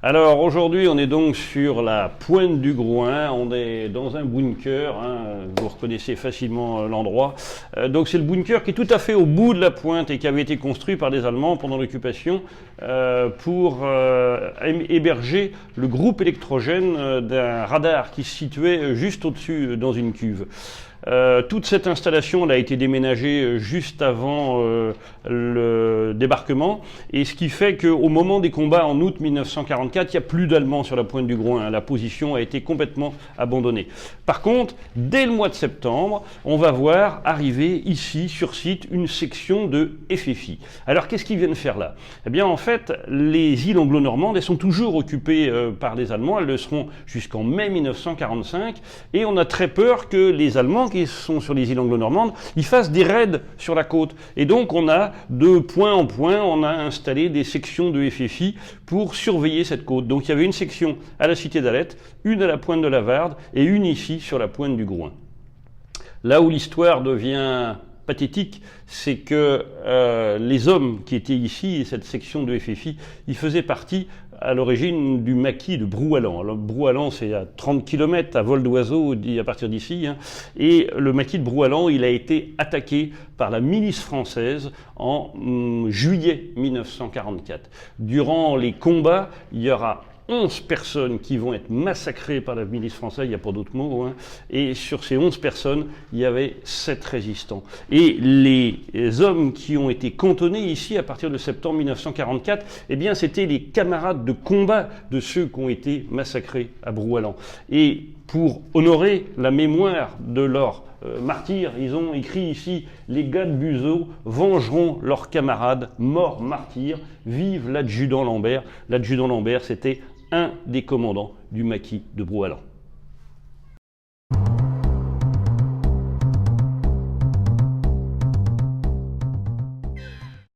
Alors aujourd'hui, on est donc sur la pointe du Grouin, on est dans un bunker, vous reconnaissez facilement l'endroit. Donc c'est le bunker qui est tout à fait au bout de la pointe et qui avait été construit par les Allemands pendant l'occupation pour héberger le groupe électrogène d'un radar qui se situait juste au-dessus dans une cuve. Toute cette installation a été déménagée juste avant le débarquement, et ce qui fait qu'au moment des combats en août 1944, il n'y a plus d'Allemands sur la pointe du Grouin. La position a été complètement abandonnée. Par contre, dès le mois de septembre, on va voir arriver ici, sur site, une section de FFI. Alors qu'est-ce qu'ils viennent faire là? Eh bien en fait, les îles anglo-normandes, elles sont toujours occupées par les Allemands, elles le seront jusqu'en mai 1945, et on a très peur que les Allemands qui sont sur les îles anglo-normandes, ils fassent des raids sur la côte. Et donc on a, de point en point, on a installé des sections de FFI pour surveiller cette côte. Donc il y avait une section à la cité d'Alette, une à la pointe de la Varde et une ici sur la pointe du Grouin. Là où l'histoire devient pathétique, c'est que les hommes qui étaient ici, et cette section de FFI, ils faisaient partie à l'origine du maquis de Brouallan. Alors, Brouallan, c'est à 30 km à vol d'oiseau à partir d'ici, et le maquis de Brouallan, il a été attaqué par la milice française en juillet 1944. Durant les combats, il y aura 11 personnes qui vont être massacrées par la milice française, il n'y a pas d'autre mot, et sur ces 11 personnes, il y avait 7 résistants. Et les hommes qui ont été cantonnés ici à partir de septembre 1944, eh bien c'était les camarades de combat de ceux qui ont été massacrés à Brouallan. Et pour honorer la mémoire de leurs martyrs, ils ont écrit ici « Les gars de Buzeaud vengeront leurs camarades morts martyrs, vive l'adjudant Lambert ». L'adjudant Lambert, c'était un des commandants du maquis de Brouallan.